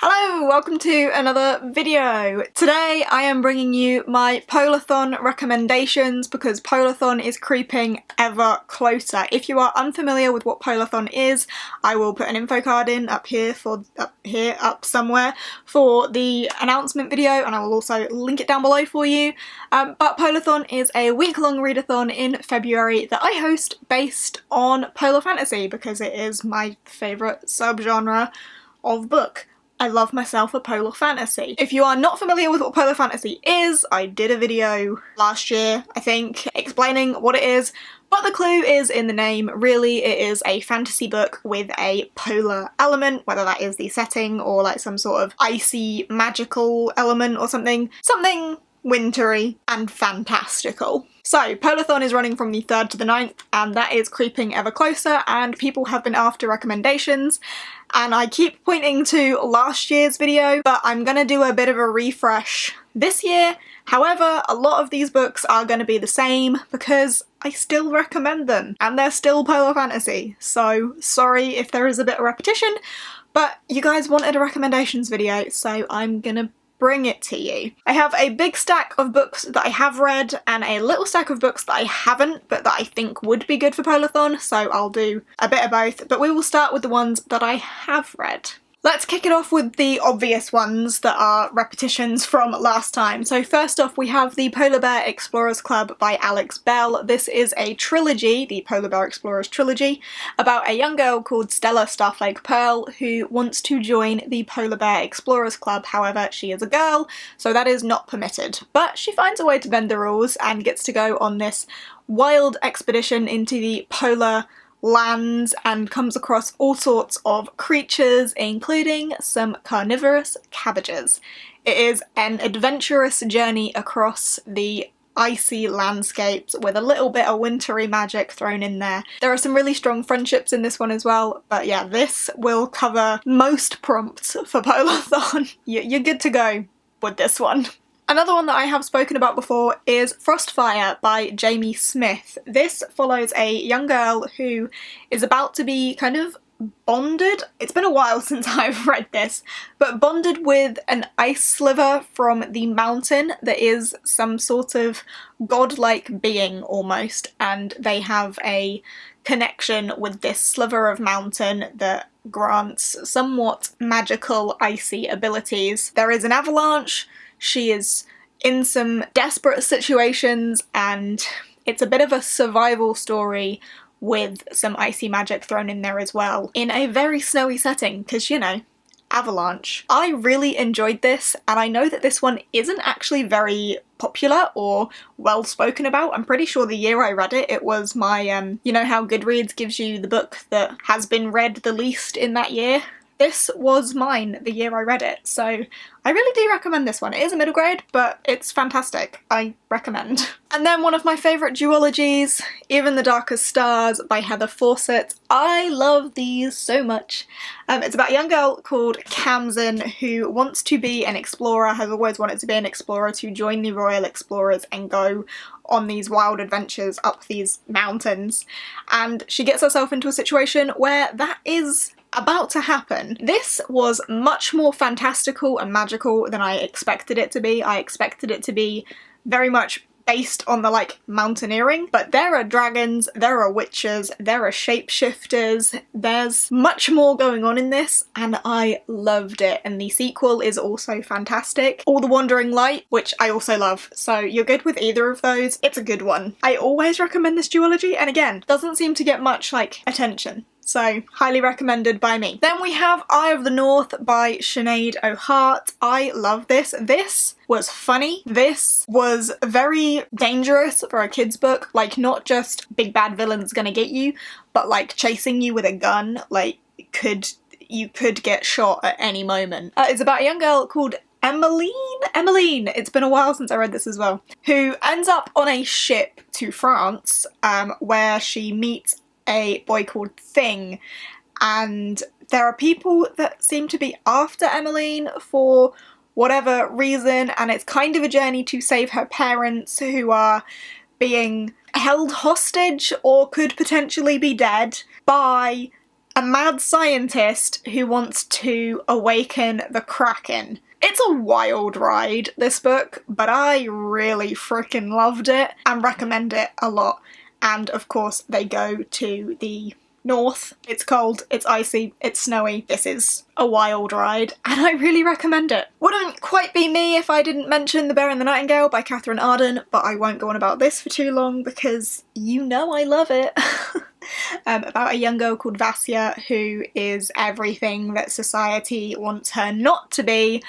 Hello, welcome to another video. Today I am bringing you my Polarthon recommendations because Polarthon is creeping ever closer. If you are unfamiliar with what Polarthon is, I will put an info card in up somewhere for the announcement video, and I will also link it down below for you. But Polarthon is a week-long readathon in February that I host based on polar fantasy because it is my favourite subgenre of book. I love myself a polar fantasy. If you are not familiar with what polar fantasy is, I did a video last year, I think, explaining what it is, but the clue is in the name. Really, it is a fantasy book with a polar element, whether that is the setting or like some sort of icy magical element or something wintry and fantastical. So, Polarthon is running from the 3rd to the 9th, and that is creeping ever closer, and people have been after recommendations, and I keep pointing to last year's video, but I'm gonna do a bit of a refresh this year. However, a lot of these books are gonna be the same because I still recommend them, and they're still polar fantasy, so sorry if there is a bit of repetition, but you guys wanted a recommendations video, so I'm gonna bring it to you. I have a big stack of books that I have read and a little stack of books that I haven't but that I think would be good for Polarthon, so I'll do a bit of both, but we will start with the ones that I have read. Let's kick it off with the obvious ones that are repetitions from last time. So first off we have the Polar Bear Explorers Club by Alex Bell. This is a trilogy, the Polar Bear Explorers trilogy, about a young girl called Stella Starflake Pearl who wants to join the Polar Bear Explorers Club. However, she is a girl, so that is not permitted. But she finds a way to bend the rules and gets to go on this wild expedition into the polar lands and comes across all sorts of creatures, including some carnivorous cabbages. It is an adventurous journey across the icy landscapes with a little bit of wintry magic thrown in there. There are some really strong friendships in this one as well, but yeah, this will cover most prompts for Polarthon. You're good to go with this one. Another one that I have spoken about before is Frostfire by Jamie Smith. This follows a young girl who is about to be kind of bonded. It's been a while since I've read this, but bonded with an ice sliver from the mountain that is some sort of godlike being almost, and they have a connection with this sliver of mountain that grants somewhat magical icy abilities. There is an avalanche. She is in some desperate situations, and it's a bit of a survival story with some icy magic thrown in there as well, in a very snowy setting, because, you know, avalanche. I really enjoyed this, and I know that this one isn't actually very popular or well spoken about. I'm pretty sure the year I read it, it was my, you know how Goodreads gives you the book that has been read the least in that year? This was mine the year I read it, so I really do recommend this one. It is a middle grade, but it's fantastic. I recommend. And then one of my favourite duologies, Even the Darkest Stars by Heather Fawcett. I love these so much. It's about a young girl called Kamsin who wants to be an explorer, has always wanted to be an explorer, to join the Royal Explorers and go on these wild adventures up these mountains. And she gets herself into a situation where that is about to happen. This was much more fantastical and magical than I expected it to be. I expected it to be very much based on the, like, mountaineering, but there are dragons, there are witches, there are shapeshifters, there's much more going on in this, and I loved it. And the sequel is also fantastic. All the Wandering Light, which I also love, so you're good with either of those. It's a good one. I always recommend this duology, and again, doesn't seem to get much, like, attention. So, highly recommended by me. Then we have Eye of the North by Sinead O'Hart. I love this. This was funny. This was very dangerous for a kid's book. Like, not just big bad villains gonna get you, but like chasing you with a gun. Like, you could get shot at any moment. It's about a young girl called Emmeline, it's been a while since I read this as well, who ends up on a ship to France, where she meets a boy called Thing, and there are people that seem to be after Emmeline for whatever reason, and it's kind of a journey to save her parents who are being held hostage or could potentially be dead by a mad scientist who wants to awaken the Kraken. It's a wild ride, this book, but I really freaking loved it and recommend it a lot. And of course they go to the north. It's cold, it's icy, it's snowy. This is a wild ride and I really recommend it. Wouldn't quite be me if I didn't mention The Bear and the Nightingale by Catherine Arden, but I won't go on about this for too long because you know I love it. About a young girl called Vasya who is everything that society wants her not to be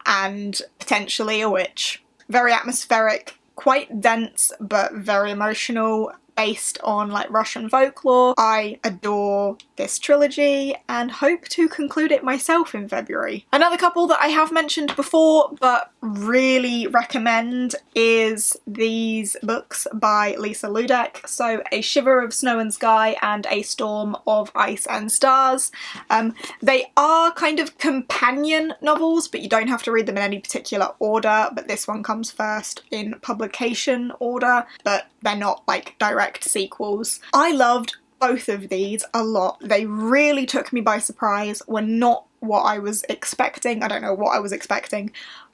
and potentially a witch. Very atmospheric, quite dense but very emotional, based on like Russian folklore. I adore this trilogy and hope to conclude it myself in February. Another couple that I have mentioned before but really recommend is these books by Lisa Ludek. So A Shiver of Snow and Sky and A Storm of Ice and Stars. They are kind of companion novels, but you don't have to read them in any particular order, but this one comes first in publication order, but they're not like direct sequels. I loved both of these a lot. They really took me by surprise, were not what I was expecting. I don't know what I was expecting,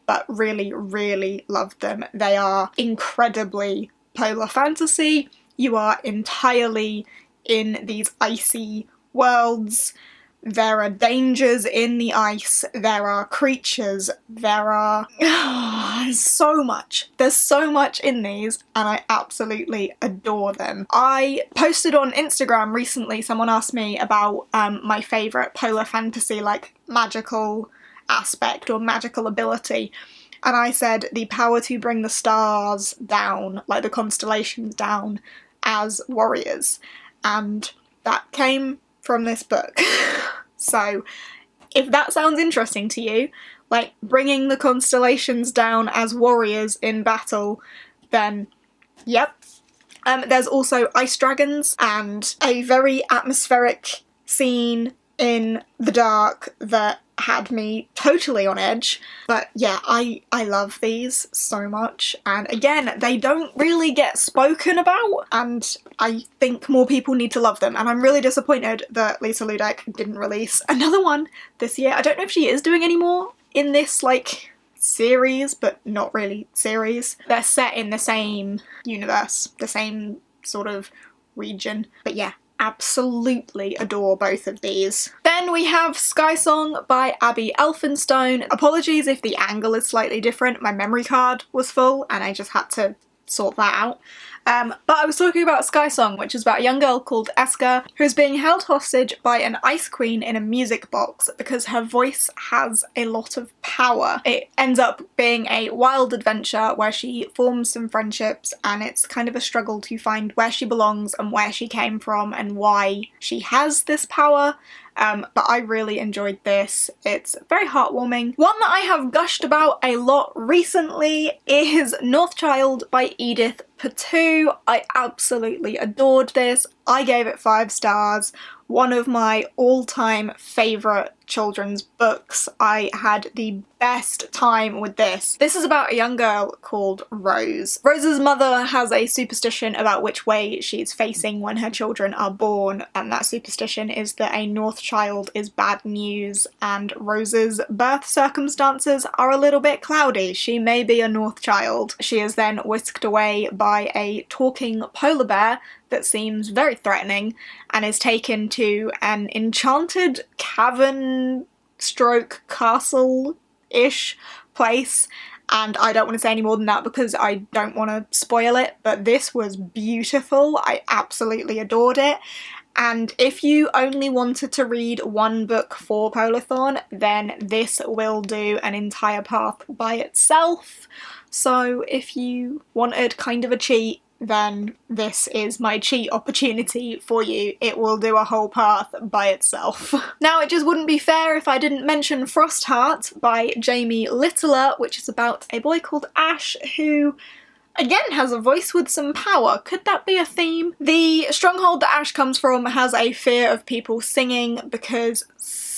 but really, really loved them. They are incredibly polar fantasy. You are entirely in these icy worlds. There are dangers in the ice, there are creatures, there are so much. There's so much in these and I absolutely adore them. I posted on Instagram recently, someone asked me about my favourite polar fantasy, like magical aspect or magical ability. And I said the power to bring the stars down, like the constellations down, as warriors. And that came from this book. So if that sounds interesting to you, like bringing the constellations down as warriors in battle, then yep. There's also ice dragons and a very atmospheric scene in the dark that had me totally on edge. But yeah, I love these so much, and again, they don't really get spoken about and I think more people need to love them, and I'm really disappointed that Lisa Ludek didn't release another one this year. I don't know if she is doing any more in this like series, but not really series. They're set in the same universe, the same sort of region, but yeah, absolutely adore both of these. Then we have Sky Song by Abby Elphinstone. Apologies if the angle is slightly different, my memory card was full and I just had to sort that out. But I was talking about Sky Song, which is about a young girl called Eska who's being held hostage by an ice queen in a music box because her voice has a lot of power. It ends up being a wild adventure where she forms some friendships and it's kind of a struggle to find where she belongs and where she came from and why she has this power. But I really enjoyed this. It's very heartwarming. One that I have gushed about a lot recently is Northchild by Edith Patu. I absolutely adored this. I gave it 5 stars. One of my all-time favourite children's books. I had the best time with this. This is about a young girl called Rose. Rose's mother has a superstition about which way she's facing when her children are born, and that superstition is that a North child is bad news, and Rose's birth circumstances are a little bit cloudy. She may be a North child. She is then whisked away by a talking polar bear that seems very threatening and is taken to an enchanted cavern stroke castle-ish place, and I don't want to say any more than that because I don't want to spoil it, but this was beautiful. I absolutely adored it. And if you only wanted to read one book for Polarthon, then this will do an entire path by itself. So if you wanted kind of a cheat, then this is my cheat opportunity for you. It will do a whole path by itself. Now, it just wouldn't be fair if I didn't mention Frostheart by Jamie Littler, which is about a boy called Ash who again has a voice with some power. Could that be a theme? The stronghold that Ash comes from has a fear of people singing because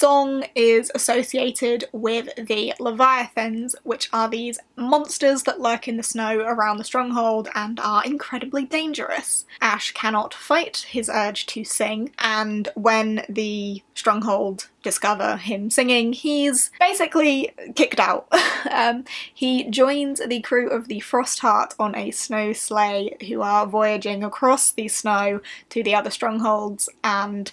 song is associated with the Leviathans, which are these monsters that lurk in the snow around the stronghold and are incredibly dangerous. Ash cannot fight his urge to sing, and when the stronghold discover him singing, he's basically kicked out. He joins the crew of the Frostheart on a snow sleigh who are voyaging across the snow to the other strongholds, and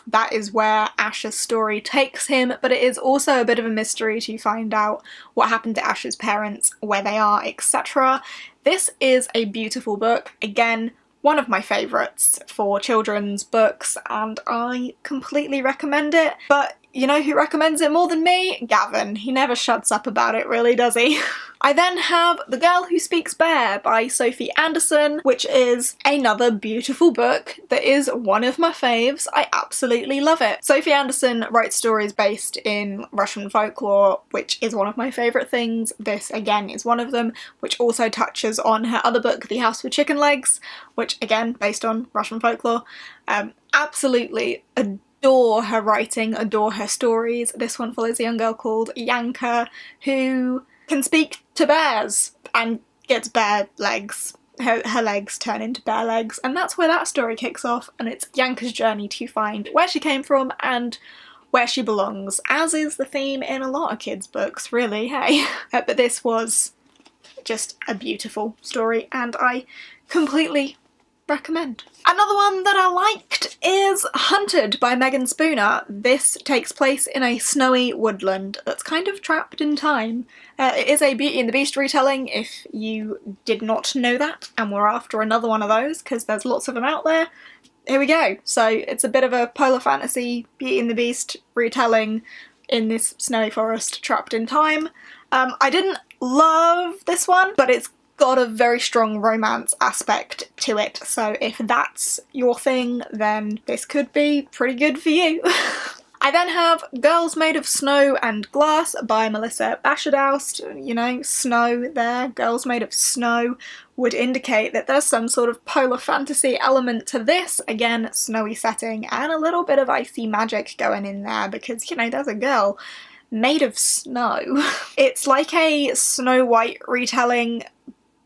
that is where Ash's story takes him, but it is also a bit of a mystery to find out what happened to Ash's parents, where they are, etc. This is a beautiful book. Again, one of my favourites for children's books, and I completely recommend it. But you know who recommends it more than me? Gavin. He never shuts up about it, really, does he? I then have The Girl Who Speaks Bear by Sophie Anderson, which is another beautiful book that is one of my faves. I absolutely love it. Sophie Anderson writes stories based in Russian folklore, which is one of my favourite things. This, again, is one of them, which also touches on her other book, The House with Chicken Legs, which, again, based on Russian folklore. Absolutely adore her writing, adore her stories. This one follows a young girl called Yanka who can speak to bears and gets bear legs. Her legs turn into bear legs, and that's where that story kicks off, and it's Yanka's journey to find where she came from and where she belongs, as is the theme in a lot of kids' books, really, hey. But this was just a beautiful story, and I completely recommend. Another one that I liked is Hunted by Megan Spooner. This takes place in a snowy woodland that's kind of trapped in time. It is a Beauty and the Beast retelling, if you did not know that and were after another one of those, because there's lots of them out there. Here we go. So it's a bit of a polar fantasy Beauty and the Beast retelling in this snowy forest trapped in time. I didn't love this one, but it's got a very strong romance aspect to it, so if that's your thing, then this could be pretty good for you. I then have Girls Made of Snow and Glass by Melissa Bashardoust. You know, snow there, Girls Made of Snow, would indicate that there's some sort of polar fantasy element to this. Again, snowy setting and a little bit of icy magic going in there because, you know, there's a girl made of snow. It's like a Snow White retelling,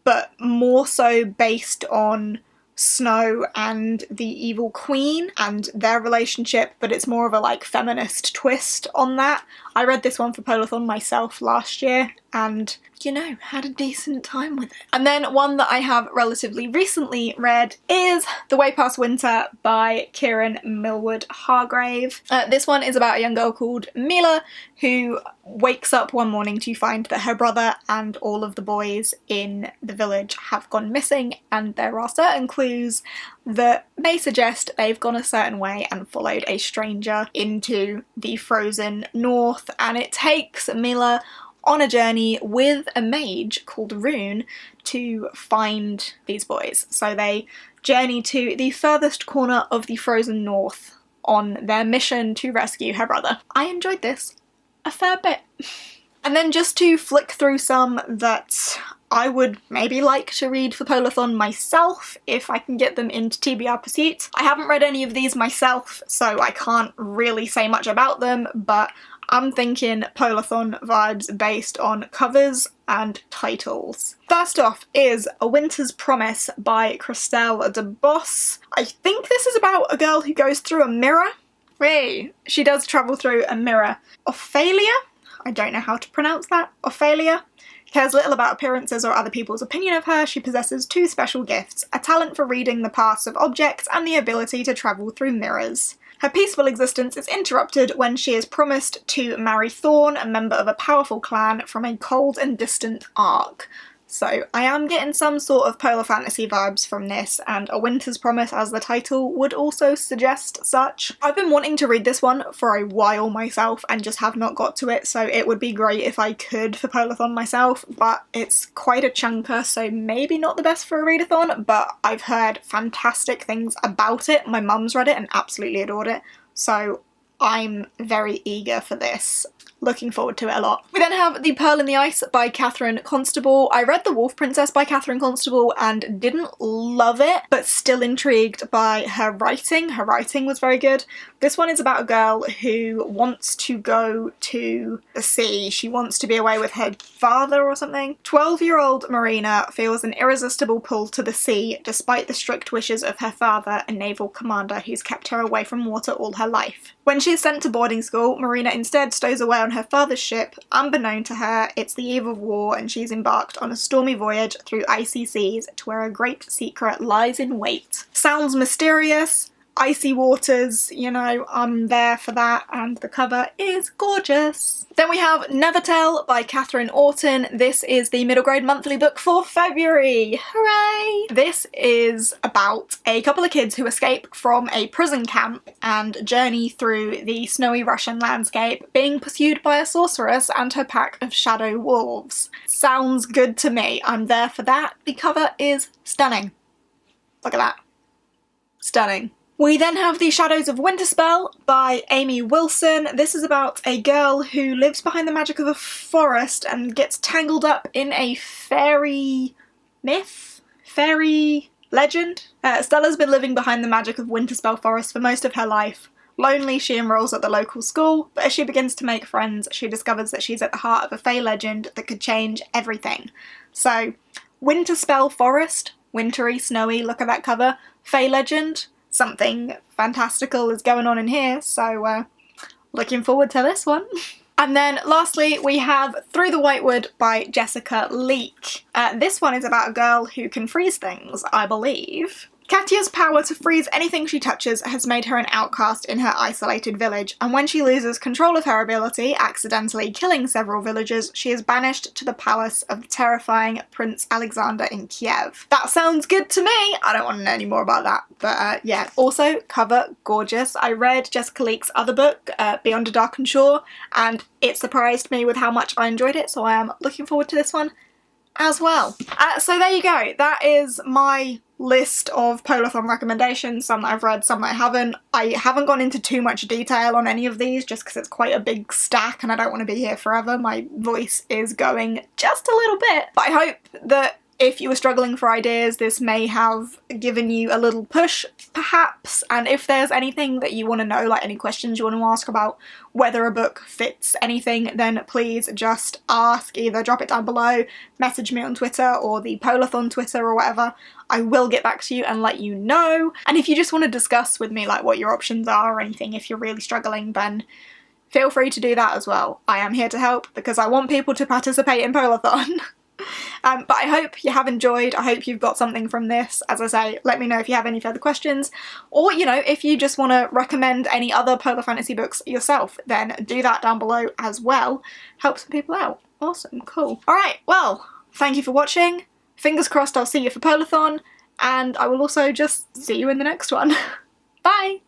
but more so based on Snow and the evil queen and their relationship, but it's more of a like feminist twist on that. I read this one for Polarthon myself last year and, you know, had a decent time with it. And then one that I have relatively recently read is The Way Past Winter by Kieran Millward Hargrave. This one is about a young girl called Mila who wakes up one morning to find that her brother and all of the boys in the village have gone missing, and there are certain clues that may suggest they've gone a certain way and followed a stranger into the frozen north, and it takes Mila on a journey with a mage called Rune to find these boys. So they journey to the furthest corner of the frozen north on their mission to rescue her brother. I enjoyed this a fair bit. And then just to flick through some that I would maybe like to read for Polarthon myself if I can get them into TBR Pursuit. I haven't read any of these myself, so I can't really say much about them, but I'm thinking Polarthon vibes based on covers and titles. First off is A Winter's Promise by Christelle de Boss. I think this is about a girl who goes through a mirror. Hey, she does travel through a mirror. Ophelia? I don't know how to pronounce that. Ophelia cares little about appearances or other people's opinion of her. She possesses two special gifts, a talent for reading the pasts of objects and the ability to travel through mirrors. Her peaceful existence is interrupted when she is promised to marry Thorn, a member of a powerful clan from a cold and distant Ark. So I am getting some sort of polar fantasy vibes from this, and A Winter's Promise as the title would also suggest such. I've been wanting to read this one for a while myself and just have not got to it, so it would be great if I could for Polarthon myself, but it's quite a chunker, so maybe not the best for a readathon, but I've heard fantastic things about it. My mum's read it and absolutely adored it, so I'm very eager for this. Looking forward to it a lot. We then have The Pearl in the Ice by Catherine Constable. I read The Wolf Princess by Catherine Constable and didn't love it, but still intrigued by her writing. Her writing was very good. This one is about a girl who wants to go to the sea. She wants to be away with her father or something. 12-year-old Marina feels an irresistible pull to the sea despite the strict wishes of her father, a naval commander who's kept her away from water all her life. When she is sent to boarding school, Marina instead stows away on her father's ship. Unbeknown to her, it's the eve of war and she's embarked on a stormy voyage through icy seas to where a great secret lies in wait. Sounds mysterious, icy waters, you know, I'm there for that, and the cover is gorgeous. Then we have Nevertell by Catherine Orton. This is the middle grade monthly book for February. Hooray! This is about a couple of kids who escape from a prison camp and journey through the snowy Russian landscape, being pursued by a sorceress and her pack of shadow wolves. Sounds good to me. I'm there for that. The cover is stunning. Look at that. Stunning. We then have The Shadows of Winterspell by Amy Wilson. This is about a girl who lives behind the magic of a forest and gets tangled up in a fairy myth? Fairy legend? Stella's been living behind the magic of Winterspell Forest for most of her life. Lonely, she enrolls at the local school, but as she begins to make friends, she discovers that she's at the heart of a fae legend that could change everything. So, Winterspell Forest, wintry, snowy, look at that cover, fae legend. Something fantastical is going on in here, so looking forward to this one. And then lastly we have Through the Whitewood by Jessica Leek. This one is about a girl who can freeze things, I believe. Katya's power to freeze anything she touches has made her an outcast in her isolated village, and when she loses control of her ability, accidentally killing several villagers, she is banished to the palace of the terrifying Prince Alexander in Kiev. That sounds good to me! I don't want to know any more about that, but yeah. Also, cover gorgeous. I read Jessica Leek's other book, Beyond a Darkened Shore, and it surprised me with how much I enjoyed it, so I am looking forward to this one as well. So there you go. That is my list of Polarthon recommendations, some that I've read, some that I haven't. I haven't gone into too much detail on any of these just because it's quite a big stack and I don't want to be here forever. My voice is going just a little bit. But I hope that if you were struggling for ideas, this may have given you a little push, perhaps, and if there's anything that you want to know, like any questions you want to ask about whether a book fits anything, then please just ask. Either drop it down below, message me on Twitter, or the Polarthon Twitter or whatever. I will get back to you and let you know. And if you just want to discuss with me like what your options are or anything, if you're really struggling, then feel free to do that as well. I am here to help because I want people to participate in Polarthon. But I hope you have enjoyed. I hope you've got something from this. As I say, let me know if you have any further questions, or, you know, if you just want to recommend any other polar fantasy books yourself, then do that down below as well. Help some people out. Awesome, cool. Alright, well, thank you for watching. Fingers crossed I'll see you for Polarthon, and I will also just see you in the next one. Bye!